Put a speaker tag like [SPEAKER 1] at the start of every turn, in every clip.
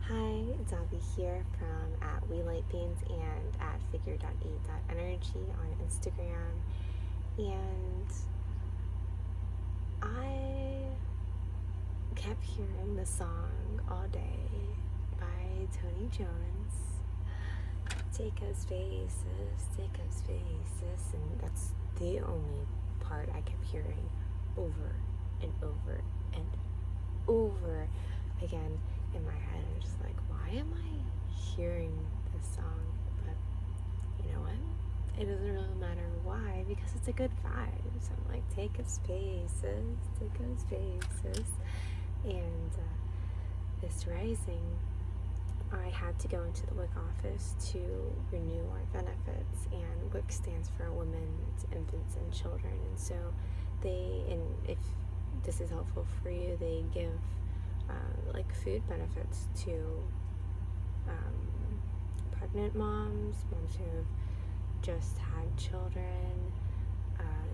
[SPEAKER 1] Hi, it's Avi here from at We Light Beans and at figure.e.energy on Instagram. And I kept hearing the song all day by Tony Jones. Take us spaces, and that's the only part I kept hearing over and over and over again in my head. I'm just like, why am I hearing this song? But you know what? It doesn't really matter why, because it's a good vibe. So I'm like, take up spaces. And this rising, I had to go into the WIC office to renew our benefits, and WIC stands for Women's, Infants, and Children. And so and if this is helpful for you, they give like food benefits to pregnant moms who have just had children,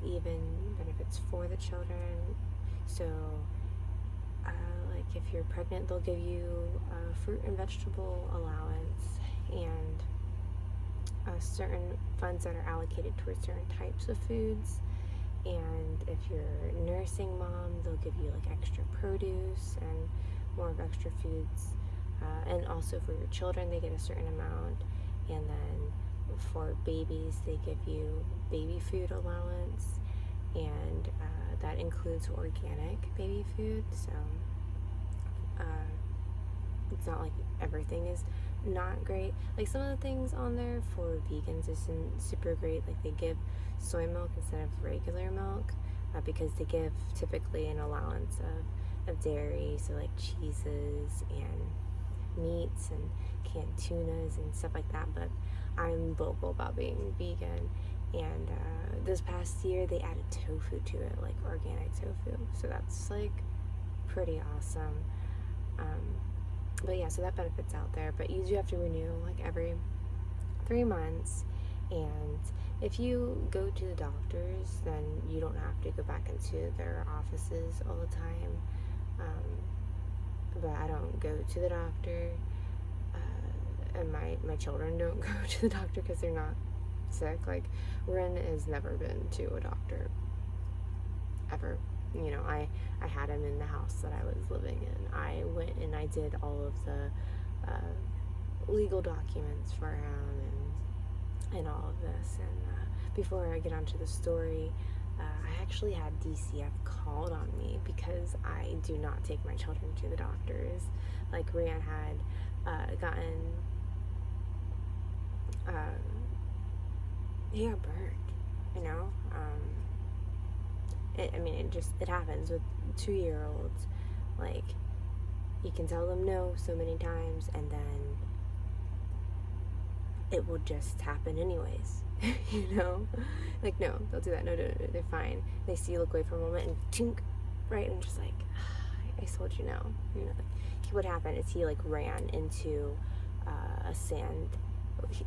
[SPEAKER 1] even benefits for the children. So like if you're pregnant, they'll give you a fruit and vegetable allowance, and certain funds that are allocated towards certain types of foods. And if you're a nursing mom, they'll give you like extra produce and more of extra foods. And also for your children, they get a certain amount. And then for babies, they give you baby food allowance. And that includes organic baby food. So it's not like everything is not great. Like some of the things on there for vegans isn't super great. Like they give soy milk instead of regular milk because they give typically an allowance of dairy, so like cheeses and meats and canned tunas and stuff like that. But I'm vocal about being vegan, and this past year they added tofu to it, like organic tofu, so that's like pretty awesome. But yeah, so that benefit's out there, but you do have to renew like every 3 months. And if you go to the doctors, then you don't have to go back into their offices all the time. But I don't go to the doctor, and my children don't go to the doctor because they're not sick. Like Ren has never been to a doctor ever. You know, I had him in the house that I was living in. I went and I did all of the legal documents for him and all of this. And before I get onto the story, I actually had DCF called on me because I do not take my children to the doctors. Like Rian had gotten, he got burned, you know? It happens with 2-year-olds. Like, you can tell them no so many times, and then it will just happen anyways, you know? Like, no, they'll do that. No, they're fine. They see you look away for a moment, and tink, right? And just like, I told you no. You know, what happened is he, like, ran into a sand,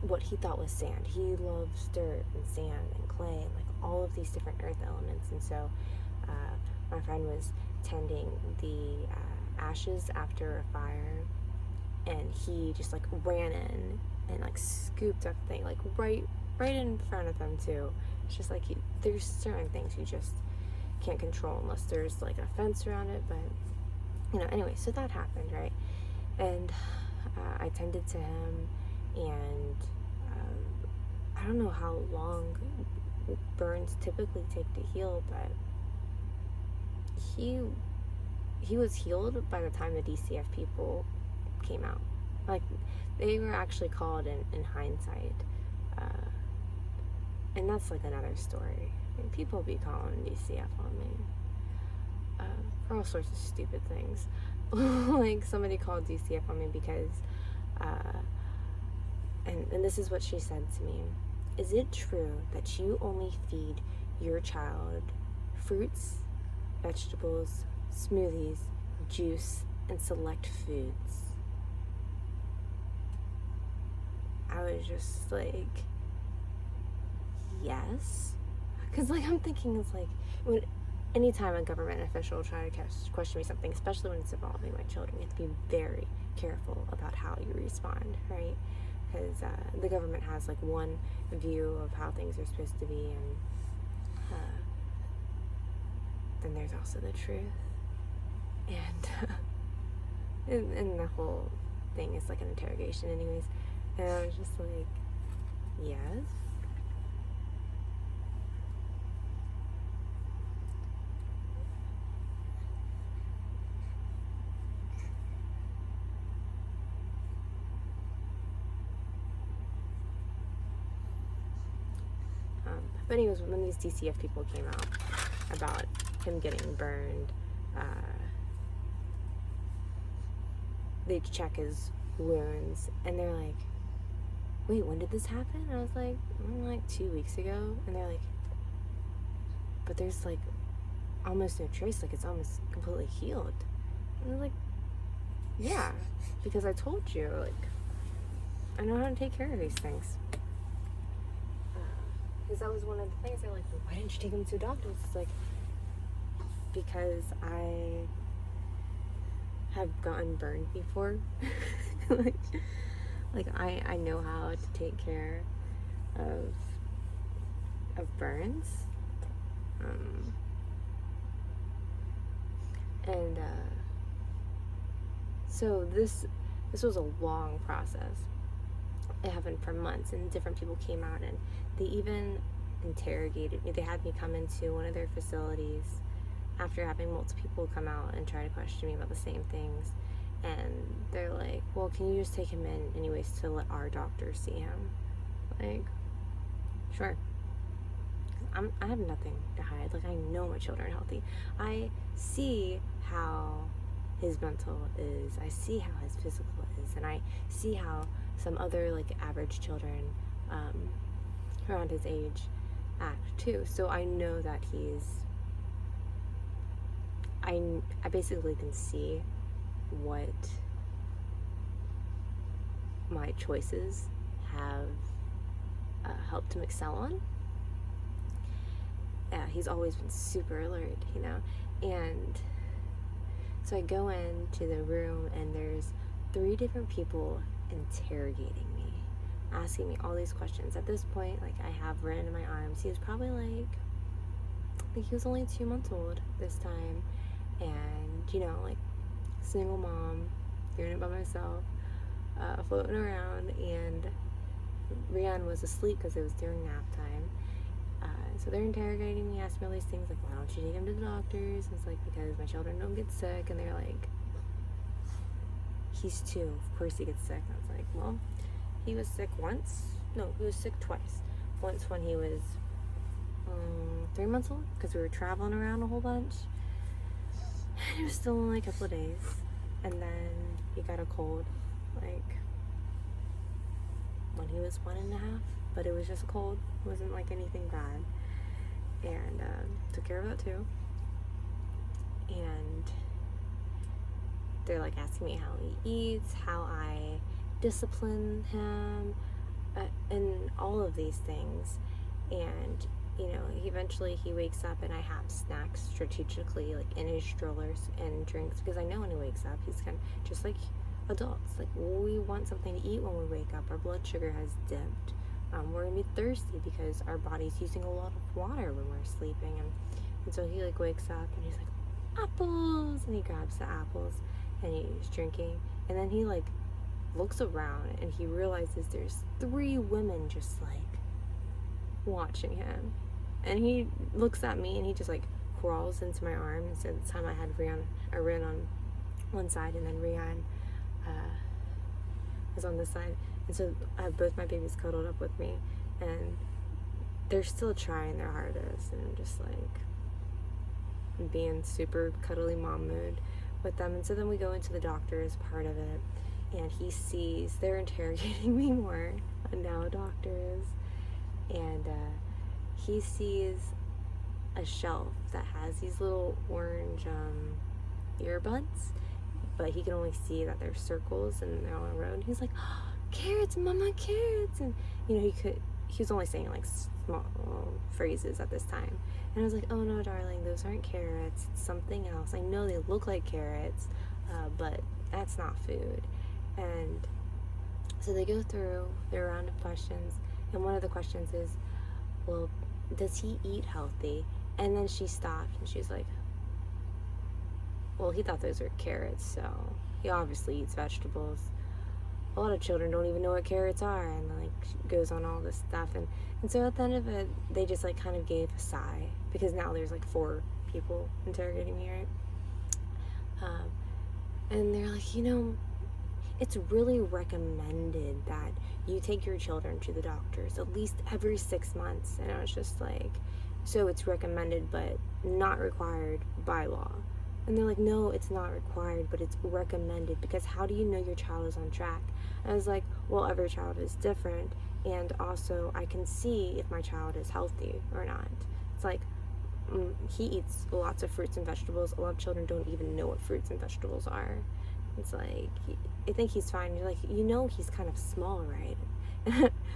[SPEAKER 1] what he thought was sand. He loves dirt and sand and clay and, like, all of these different earth elements. And so my friend was tending the ashes after a fire, and he just like ran in and like scooped up the thing, like right in front of them too. It's just like there's certain things you just can't control unless there's like a fence around it. But you know, anyway, so that happened, right? And I tended to him, and I don't know how long burns typically take to heal, but he was healed by the time the DCF people came out. Like, they were actually called in hindsight, and that's like another story. I mean, people be calling DCF on me for all sorts of stupid things. Like, somebody called DCF on me because and this is what she said to me: is it true that you only feed your child fruits, vegetables, smoothies, juice, and select foods? I was just like, yes. Because, like, I'm thinking, it's like, when anytime a government official tries to question me something, especially when it's involving my children, you have to be very careful about how you respond, right? Because the government has like one view of how things are supposed to be, and then there's also the truth, and the whole thing is like an interrogation anyways. And I was just like, yes. But anyways, when these DCF people came out about him getting burned, they check his wounds, and they're like, wait, when did this happen? And I was like 2 weeks ago. And they're like, but there's like almost no trace, like it's almost completely healed. And I was like, yeah, because I told you, like, I know how to take care of these things. Because that was one of the things they're like, well, why didn't you take him to a doctor? It's like, because I have gotten burned before. like I know how to take care of burns. And so this was a long process. It happened for months, and different people came out, and they even interrogated me. They had me come into one of their facilities after having multiple people come out and try to question me about the same things. And they're like, well, can you just take him in anyways to let our doctor see him? Like, sure. I have nothing to hide. Like, I know my children are healthy. I see how his mental is. I see how his physical is. And I see how some other, like, average children around his age act, too. So I know that he's... I basically can see what my choices have helped him excel on. He's always been super alert, you know. And so I go into the room, and there's 3 different people interrogating me, asking me all these questions. At this point, like, I have Ren in my arms. He was probably like he was only 2 months old this time, and, you know, like, single mom, doing it by myself, floating around, and Rian was asleep because it was during nap time. So they're interrogating me, asking me all these things, like, why don't you take him to the doctors? And it's like, because my children don't get sick. And they're like, he's 2, of course he gets sick. And I was like, well, he was sick once. No, he was sick twice. Once when he was 3 months old, because we were traveling around a whole bunch. And it was still only a couple of days. And then he got a cold, like, when he was 1.5. But it was just a cold. It wasn't like anything bad. And took care of that too. And they're like asking me how he eats, how I discipline him, and all of these things. And, you know, eventually he wakes up, and I have snacks strategically, like, in his strollers and drinks, because I know when he wakes up, he's kind of just like adults. Like, we want something to eat when we wake up. Our blood sugar has dipped. We're gonna be thirsty because our body's using a lot of water when we're sleeping. And so he, like, wakes up, and he's like, apples, and he grabs the apples, and he's drinking. And then he, like, looks around, and he realizes there's 3 women just, like, watching him. And he looks at me, and he just, like, crawls into my arm. And so this time I had Ren on one side, and then Rian was on this side. And so I have both my babies cuddled up with me, and they're still trying their hardest, and I'm just like being super cuddly mom mood with them. And so then we go into the doctor as part of it, and he sees they're interrogating me more, and now a doctor is, and he sees a shelf that has these little orange earbuds, but he can only see that they're circles and they're on a row. And he's like, oh, carrots, mama, carrots. And, you know, he was only saying like small phrases at this time. And I was like, oh no, darling, those aren't carrots. It's something else. I know they look like carrots, but that's not food. And so they go through their round of questions. And one of the questions is, well, does he eat healthy? And then she stopped and she's like, well, he thought those were carrots, so he obviously eats vegetables. A lot of children don't even know what carrots are, and like goes on all this stuff. And so at the end of it, they just like kind of gave a sigh, because now there's like 4 people interrogating me, right? And they're like, it's really recommended that you take your children to the doctors at least every 6 months. And I was just like, so it's recommended but not required by law. And they're like, no, it's not required, but it's recommended, because how do you know your child is on track? And I was like, well, every child is different, and also I can see if my child is healthy or not. It's like, he eats lots of fruits and vegetables. A lot of children don't even know what fruits and vegetables are. It's like, I think he's fine. You're like, he's kind of small, right?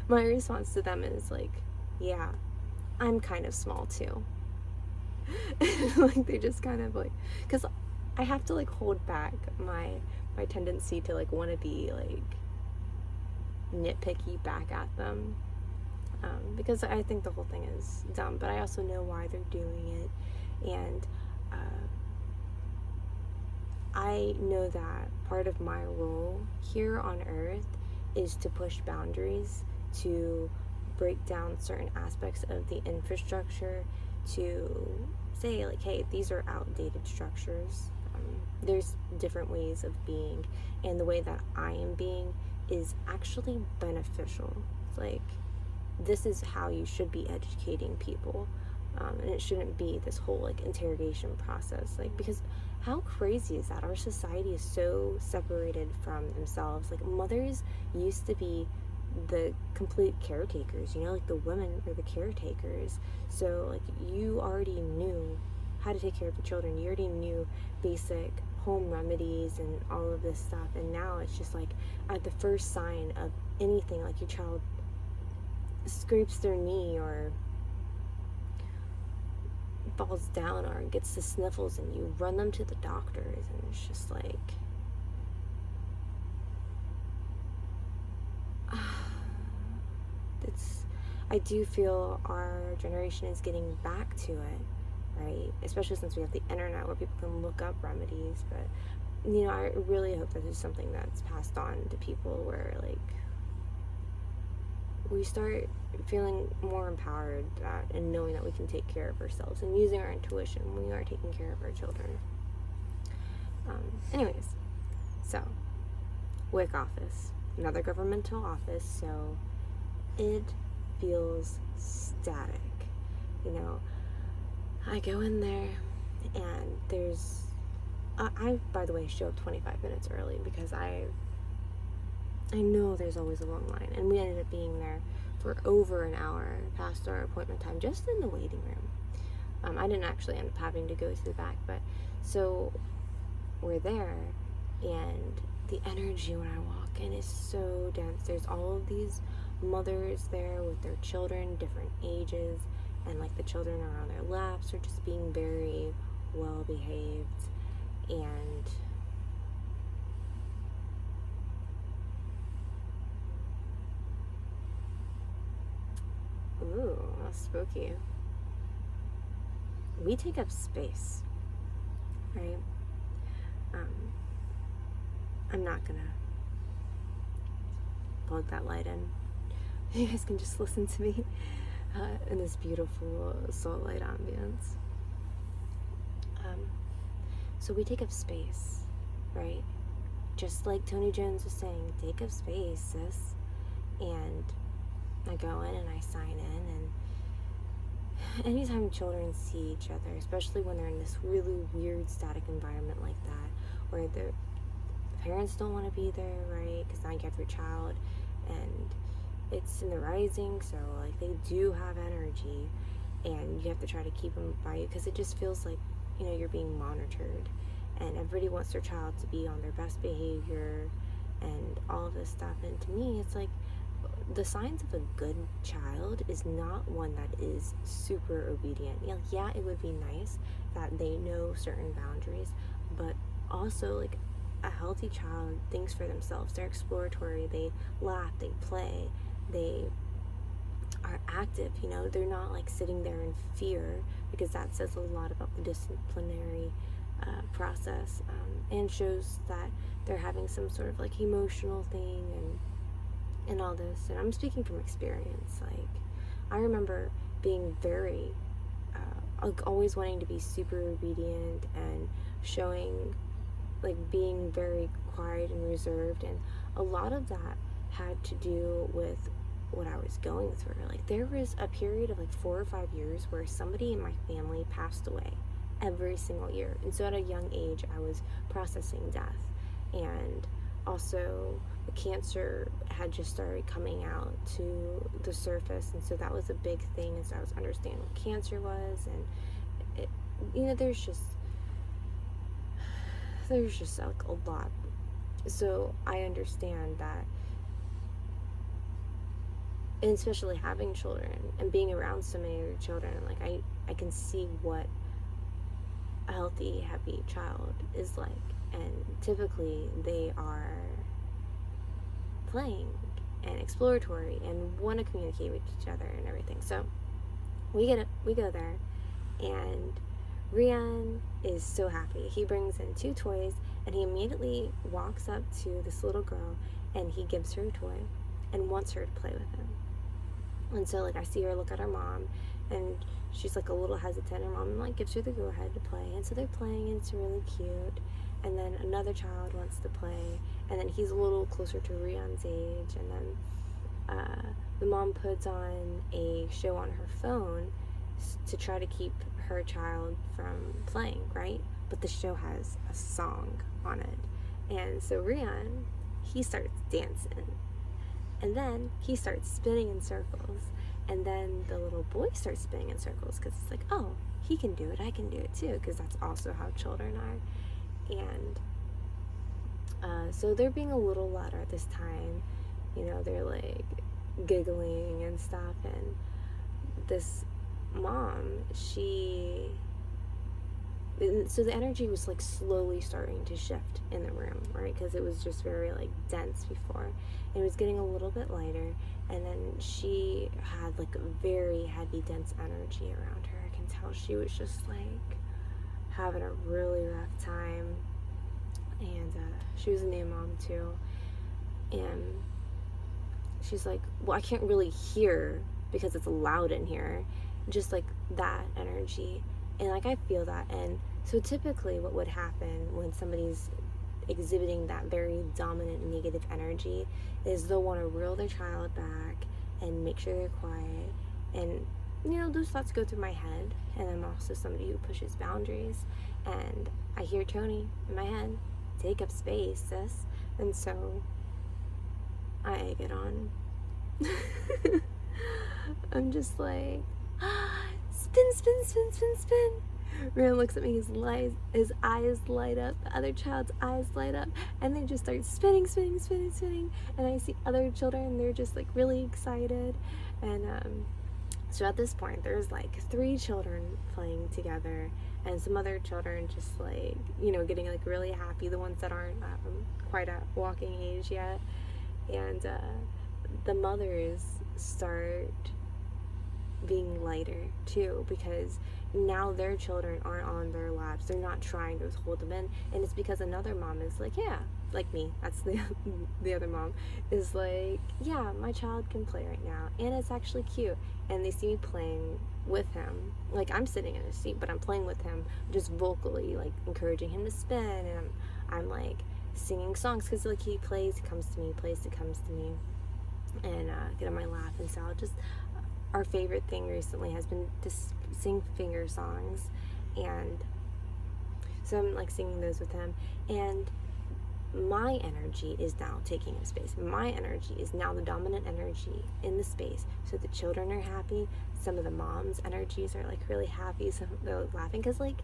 [SPEAKER 1] My response to them is like, yeah, I'm kind of small too. Like, they just kind of like, because I have to like hold back my tendency to like want to be like nitpicky back at them, because I think the whole thing is dumb, but I also know why they're doing it. And I know that part of my role here on earth is to push boundaries, to break down certain aspects of the infrastructure, to say like, hey, these are outdated structures. There's different ways of being, and the way that I am being is actually beneficial. It's like, this is how you should be educating people, and it shouldn't be this whole like interrogation process. Like, because how crazy is that? Our society is so separated from themselves. Like, mothers used to be the complete caretakers, like the women were the caretakers. So like, you already knew how to take care of your children. You already knew basic home remedies and all of this stuff. And now it's just like, at the first sign of anything, like your child scrapes their knee or falls down or gets the sniffles, and you run them to the doctors, and it's just like, I do feel our generation is getting back to it, right? Especially since we have the internet where people can look up remedies. But I really hope that there's something that's passed on to people where like we start feeling more empowered and knowing that we can take care of ourselves and using our intuition when we are taking care of our children. Anyways, so WIC office, another governmental office, so it feels static. I go in there and there's I by the way show up 25 minutes early because I know there's always a long line, and we ended up being there for over an hour past our appointment time just in the waiting room. I didn't actually end up having to go to the back, but so we're there, and the energy when I walk in is so dense. There's all of these mothers there with their children, different ages, and like the children are on their laps or just being very well behaved. And ooh, that's spooky. We take up space, right? I'm not gonna plug that light in. You guys can just listen to me in this beautiful salt light ambience. So we take up space, right? Just like Tony Jones was saying, take up space, sis. And I go in and I sign in, and anytime children see each other, especially when they're in this really weird static environment like that, where the parents don't want to be there, right? Because now you have your child, and it's in the rising, so like they do have energy, and you have to try to keep them by you, because it just feels like you're being monitored, and everybody wants their child to be on their best behavior and all of this stuff. And to me, it's like, the signs of a good child is not one that is super obedient. Yeah, it would be nice that they know certain boundaries, but also, like, a healthy child thinks for themselves. They're exploratory, they laugh, they play, they are active, they're not like sitting there in fear, because that says a lot about the disciplinary process, and shows that they're having some sort of like emotional thing and all this. And I'm speaking from experience. Like, I remember being very like always wanting to be super obedient and showing, like, being very quiet and reserved, and a lot of that had to do with what I was going through. Like, there was a period of like 4 or 5 years where somebody in my family passed away every single year, and so at a young age I was processing death, and also the cancer had just started coming out to the surface, and so that was a big thing. And so I was understanding what cancer was, and there's just like a lot. So I understand that, and especially having children and being around so many other children, like I can see what a healthy, happy child is like. And typically they are playing and exploratory and want to communicate with each other and everything. So we go there, and Rian is so happy. He brings in 2 toys, and he immediately walks up to this little girl, and he gives her a toy and wants her to play with him. And so, like, I see her look at her mom, and she's like a little hesitant. Her mom like gives her the go ahead to play, and so they're playing, and it's really cute. And then another child wants to play, and then he's a little closer to Rian's age, and then the mom puts on a show on her phone to try to keep her child from playing, right? But the show has a song on it, and so Rian, he starts dancing, and then he starts spinning in circles, and then the little boy starts spinning in circles, because it's like, oh, he can do it, I can do it too, because that's also how children are. And so they're being a little louder at this time, they're like giggling and stuff, and this mom, so the energy was like slowly starting to shift in the room, right? Because it was just very like dense before, and it was getting a little bit lighter, and then she had like a very heavy, dense energy around her. I can tell she was just like having a really rough time, and she was a new mom too, and she's like, well, I can't really hear because it's loud in here, just like that energy. And like, I feel that. And so typically what would happen when somebody's exhibiting that very dominant negative energy is they'll want to reel their child back and make sure they're quiet. And those thoughts go through my head, and I'm also somebody who pushes boundaries, and I hear Tony in my head, take up space, sis. And so I egg it on. I'm just like, spin, spin, spin, spin, spin. Rian looks at me, his eyes light up, the other child's eyes light up, and they just start spinning, spinning, spinning, spinning. And I see other children, and they're just like really excited. And so at this point, there's like 3 children playing together, and some other children just like, getting like really happy, the ones that aren't quite at walking age yet. And the mothers start being lighter too, because now their children aren't on their laps, they're not trying to hold them in, and it's because another mom is like, yeah, like me, that's the other mom is like, yeah, my child can play right now, and it's actually cute. And they see me playing with him, like I'm sitting in a seat, but I'm playing with him, just vocally like encouraging him to spin, and I'm like singing songs, because like he plays, he comes to me, plays, he comes to me, and get on my lap. And so I'll just, our favorite thing recently has been to sing finger songs, and so I'm like singing those with him, and my energy is now taking up space. My energy is now the dominant energy in the space, so the children are happy. Some of the moms' energies are like really happy, so they're laughing, because like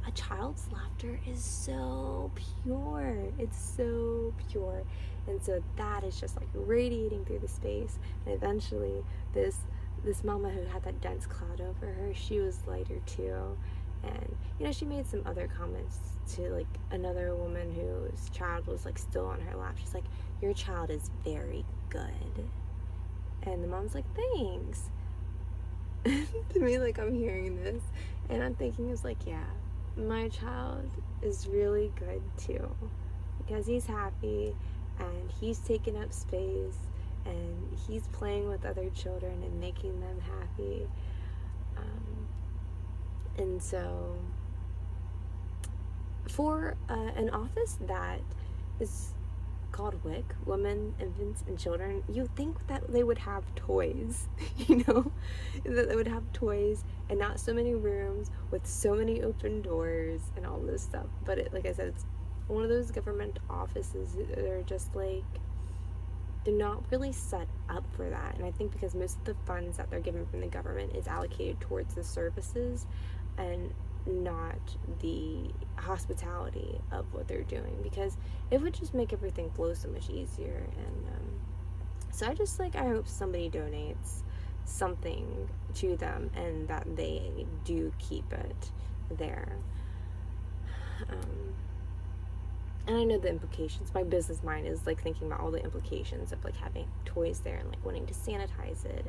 [SPEAKER 1] a child's laughter is so pure. It's so pure, And so that is just like radiating through the space. And eventually this mama who had that dense cloud over her, she was lighter too. And she made some other comments to like another woman whose child was like still on her lap. She's like, your child is very good. And the mom's like, thanks. To me, like, I'm hearing this and I'm thinking, it's like, yeah, my child is really good too, because he's happy and he's taking up space and he's playing with other children and making them happy. And so for an office that is called WIC, Women, Infants, and Children, you think that they would have toys, that they would have toys and not so many rooms with so many open doors and all this stuff. But like I said, it's one of those government offices that are just like, they're not really set up for that. And I think because most of the funds that they're given from the government is allocated towards the services and not the hospitality of what they're doing, because it would just make everything flow so much easier. And so I hope somebody donates something to them and that they do keep it there. And I know the implications. My business mind is like thinking about all the implications of like having toys there and like wanting to sanitize it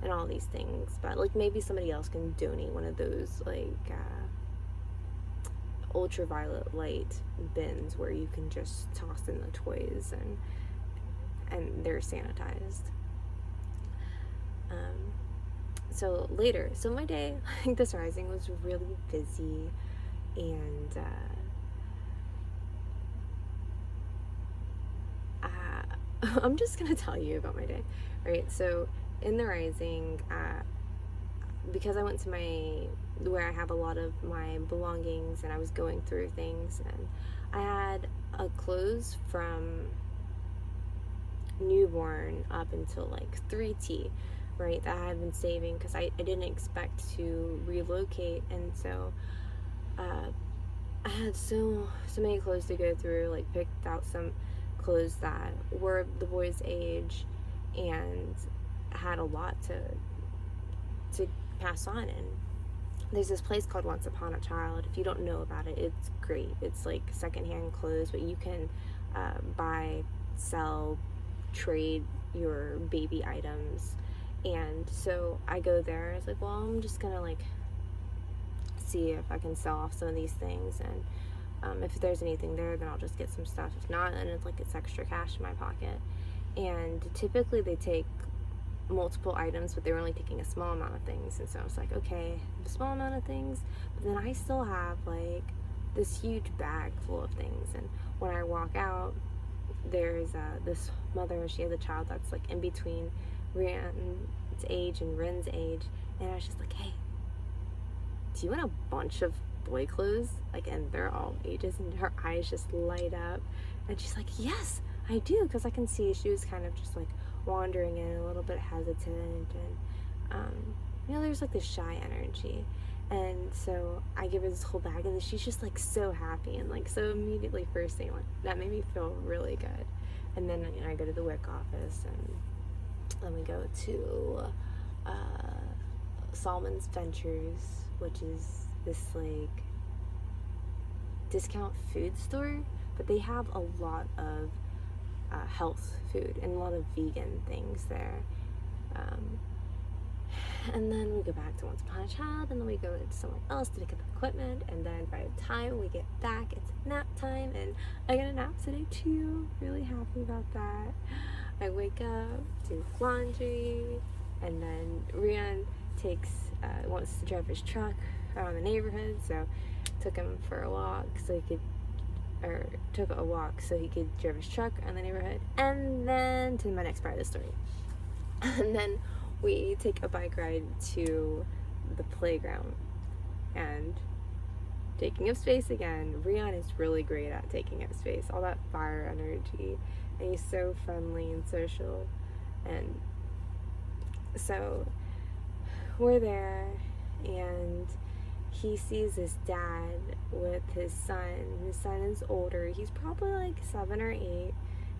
[SPEAKER 1] and all these things. But like maybe somebody else can donate one of those like ultraviolet light bins where you can just toss in the toys and they're sanitized. So later, so my day, like this rising, was really busy, and I'm just gonna tell you about my day, right? So in the rising, because I went to where I have a lot of my belongings, and I was going through things, and I had a clothes from newborn up until like 3T, right, that I had been saving because I didn't expect to relocate. And so I had so many clothes to go through, like picked out some clothes that were the boys' age and had a lot to pass on. And there's this place called Once Upon a Child. If you don't know about it, it's great. It's like secondhand clothes, but you can buy, sell, trade your baby items. And so I go there. It's like, well, I'm just gonna like see if I can sell off some of these things, and if there's anything there, then I'll just get some stuff. If not, then it's extra cash in my pocket. And typically they take multiple items, but they were only taking a small amount of things. And so I was like, okay, a small amount of things, but then I still have like this huge bag full of things. And when I walk out, there's this mother. She has a child that's like in between Rian's age and Ren's age, and I was just like, hey, do you want a bunch of boy clothes? Like, and they're all ages, and her eyes just light up, and she's like, yes, I do, because I can see she was kind of just like wandering in, a little bit hesitant, and there's like this shy energy. And so I give her this whole bag, and she's just like so happy, and like so immediately first thing, like that made me feel really good. And then I go to the WIC office, and then we go to Solomon's Ventures, which is this like discount food store, but they have a lot of health food and a lot of vegan things there. And then we go back to Once Upon a Child, and then we go to somewhere else to pick up equipment, and then by the time we get back, it's nap time, and I got a nap today too. Really happy about that. I wake up, do laundry, and then Rian wants to drive his truck around the neighborhood, so took him for a walk so he could drive his truck around the neighborhood. And then to my next part of the story. And then we take a bike ride to the playground and taking up space again. Rian is really great at taking up space, all that fire energy, and he's so friendly and social. And so we're there, and he sees his dad with his son. His son is older. He's probably like 7 or 8,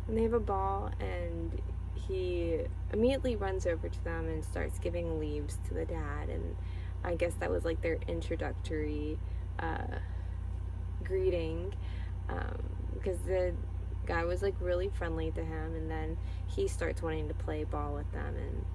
[SPEAKER 1] and they have a ball, and he immediately runs over to them and starts giving leaves to the dad, and I guess that was like their introductory greeting, because the guy was like really friendly to him, and then he starts wanting to play ball with them, and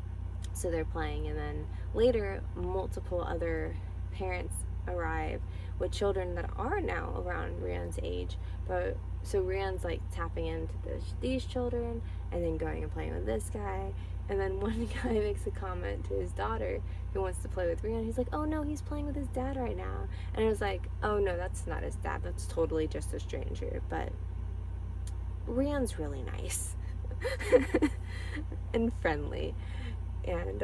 [SPEAKER 1] so they're playing, and then later multiple other parents arrive with children that are now around Rian's age, but so Rian's like tapping into these children and then going and playing with this guy, and then one guy makes a comment to his daughter who wants to play with Rian. He's like, oh no, he's playing with his dad right now, and I was like, oh no, that's not his dad, that's totally just a stranger. But Rian's really nice and friendly, and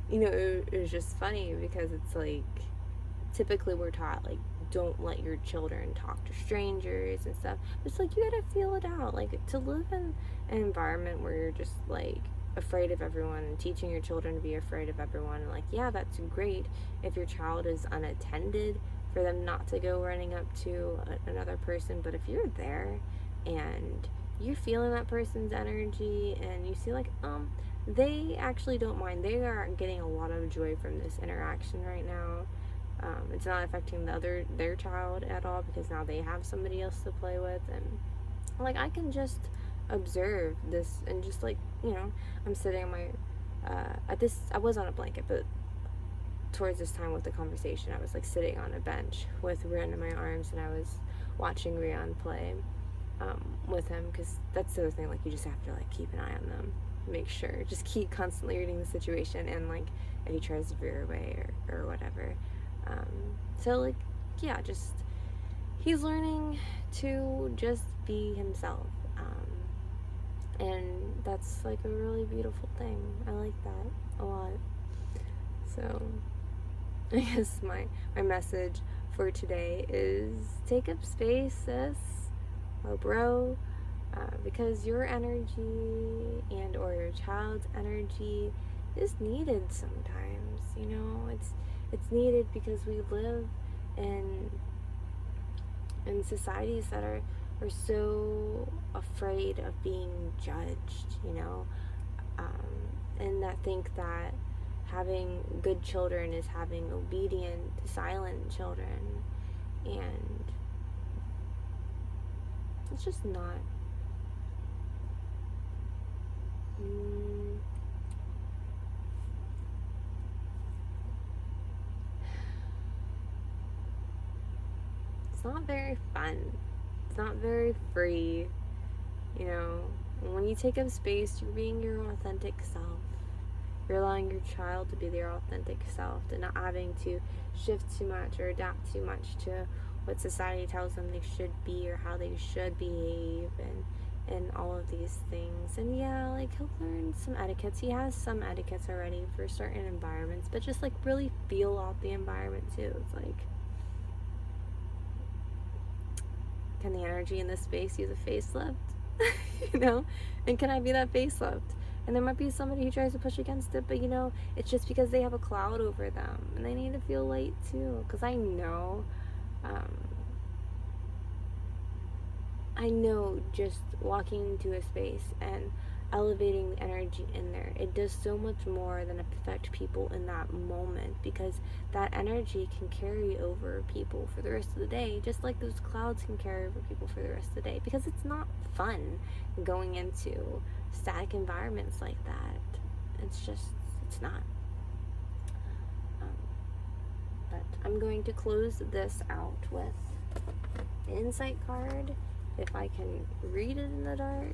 [SPEAKER 1] it was just funny because it's like, typically we're taught like, don't let your children talk to strangers and stuff. But it's like, you gotta feel it out. Like, to live in an environment where you're just like afraid of everyone and teaching your children to be afraid of everyone, and like, yeah, that's great if your child is unattended, for them not to go running up to another person. But if you're there and you're feeling that person's energy and you see like, they actually don't mind, they are getting a lot of joy from this interaction right now. It's not affecting their child at all, because now they have somebody else to play with, and like, I can just observe this, and just like, I'm sitting on my I was on a blanket, but towards this time with the conversation, I was like sitting on a bench with Rian in my arms, and I was watching Rian play with him, because that's the other thing, like, you just have to like keep an eye on them, make sure, just keep constantly reading the situation, and like if he tries to veer away or whatever. So like, yeah, just he's learning to just be himself, and that's like a really beautiful thing. I like that a lot. So I guess my message for today is, take up space, sis or bro, because your energy and or your child's energy is needed sometimes. It's needed because we live in societies that are so afraid of being judged, and that think that having good children is having obedient, silent children, and it's just not. It's not very fun. It's not very free. When you take up space, you're being your authentic self. You're allowing your child to be their authentic self, and not having to shift too much or adapt too much to what society tells them they should be or how they should behave, and all of these things. And yeah, like, he'll learn some etiquettes. He has some etiquettes already for certain environments, but just like really feel out the environment too. It's like, can the energy in this space use a facelift? And can I be that facelift? And there might be somebody who tries to push against it, but it's just because they have a cloud over them and they need to feel light too. Because I know just walking into a space and elevating the energy in there, it does so much more than affect people in that moment, because that energy can carry over people for the rest of the day, just like those clouds can carry over people for the rest of the day, because it's not fun going into static environments like that. It's not. But I'm going to close this out with the insight card, if I can read it in the dark.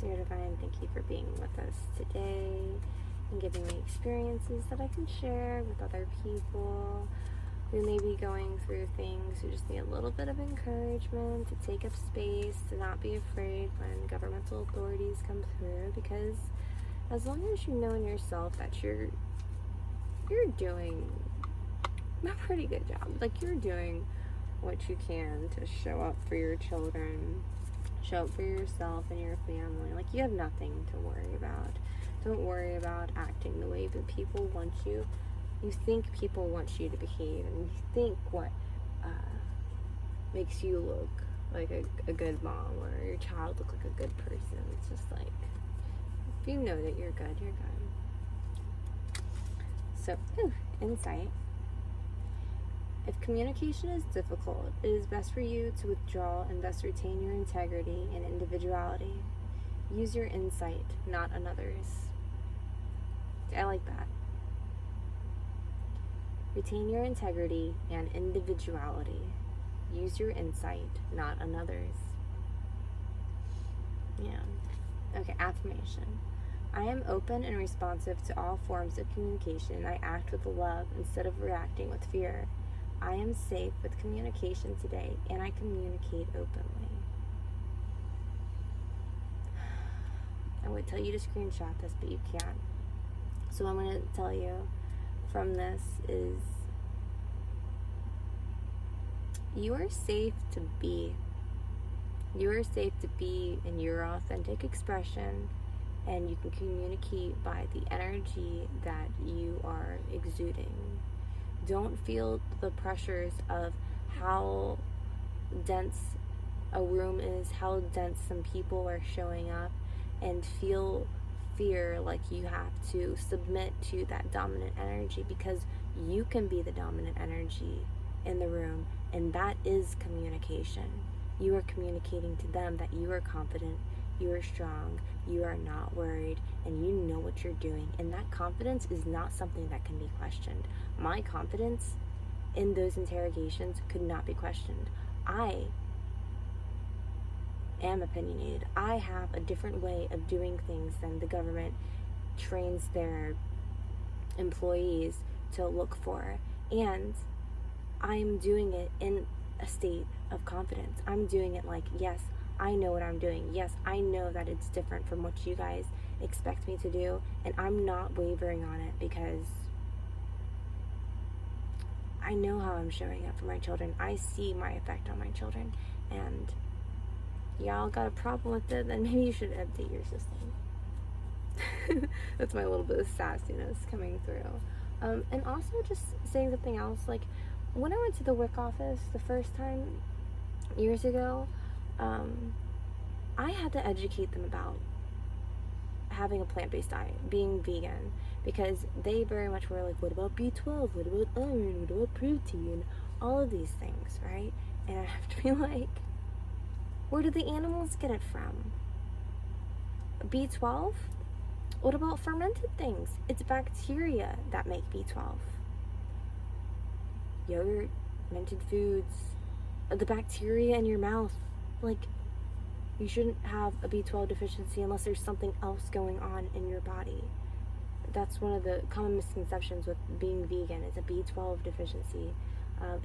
[SPEAKER 1] Dear Divine, thank you for being with us today and giving me experiences that I can share with other people who may be going through things, who just need a little bit of encouragement to take up space, to not be afraid when governmental authorities come through, because as long as you know in yourself that you're doing a pretty good job, like, you're doing what you can to show up for your children, show up for yourself and your family, like, you have nothing to worry about. Don't worry about acting the way that people want you You think people want you to behave, and you think what makes you look like a good mom, or your child look like a good person. It's just like, if you know that you're good, you're good. So, insight. If communication is difficult, it is best for you to withdraw and thus retain your integrity and individuality. Use your insight, not another's. I like that. Retain your integrity and individuality. Use your insight, not another's. Yeah. Okay, affirmation. I am open and responsive to all forms of communication. I act with love instead of reacting with fear. I am safe with communication today, and I communicate openly. I would tell you to screenshot this, but you can't. So what I'm going to tell you from this is, you are safe to be. You are safe to be in your authentic expression, and you can communicate by the energy that you are exuding. Don't feel the pressures of how dense a room is, how dense some people are showing up, and feel fear like you have to submit to that dominant energy, because you can be the dominant energy in the room, and that is communication. You are communicating to them that you are confident, you are strong, you are not worried, and you know what you're doing. And that confidence is not something that can be questioned. My confidence in those interrogations could not be questioned. I am opinionated. I have a different way of doing things than the government trains their employees to look for. And I'm doing it in a state of confidence. I'm doing it like, yes, I know what I'm doing. Yes, I know that it's different from what you guys expect me to do, and I'm not wavering on it, because I know how I'm showing up for my children. I see my effect on my children, and y'all got a problem with it, then maybe you should update your system. That's my little bit of sassiness coming through. And also just saying something else, like, when I went to the WIC office the first time years ago, I had to educate them about having a plant-based diet, being vegan, because they very much were like, what about B12? What about iron? What about protein? All of these things, right? And I have to be like, where do the animals get it from? B12? What about fermented things? It's bacteria that make B12. Yogurt, fermented foods, the bacteria in your mouth. Like, you shouldn't have a B12 deficiency unless there's something else going on in your body. That's one of the common misconceptions with being vegan, is a B12 deficiency.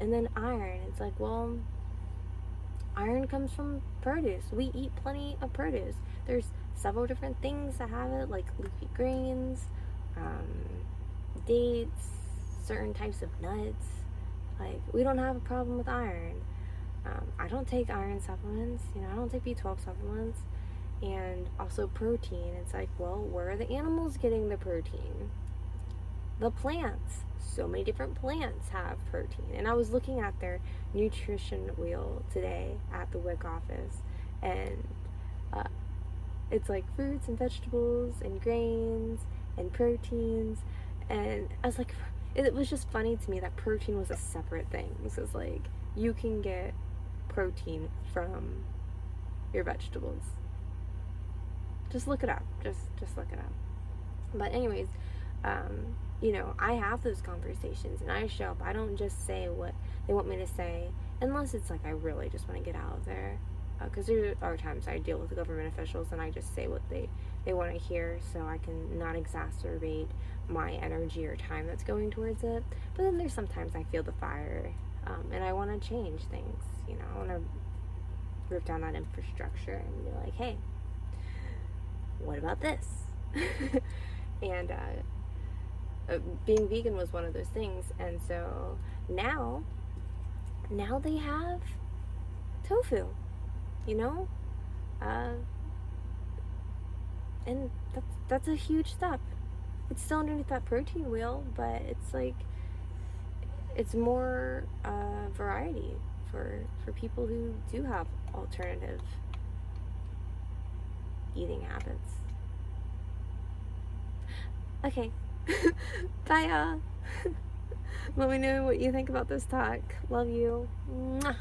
[SPEAKER 1] And then iron, it's like, well, iron comes from produce. We eat plenty of produce. There's several different things that have it, like leafy greens, dates, certain types of nuts. Like, we don't have a problem with iron. I don't take iron supplements, I don't take B12 supplements. And also protein. It's like, well, where are the animals getting the protein? The plants. So many different plants have protein. And I was looking at their nutrition wheel today at the WIC office, and it's like fruits and vegetables and grains and proteins. And I was like, it was just funny to me that protein was a separate thing. So it's like, you can get protein from your vegetables. Just look it up. Just look it up. But anyways, I have those conversations, and I show up. I don't just say what they want me to say, unless it's like I really just want to get out of there. Because there are times I deal with government officials, and I just say what they want to hear, so I can not exacerbate my energy or time that's going towards it. But then there's sometimes I feel the fire, and I want to change things. I want to rip down that infrastructure and be like, hey, what about this? And being vegan was one of those things. And so now they have tofu, and that's a huge step. It's still underneath that protein wheel, but it's like, it's more variety for people who do have alternative eating habits. Okay. Bye, y'all. Let me know what you think about this talk. Love you. Mwah.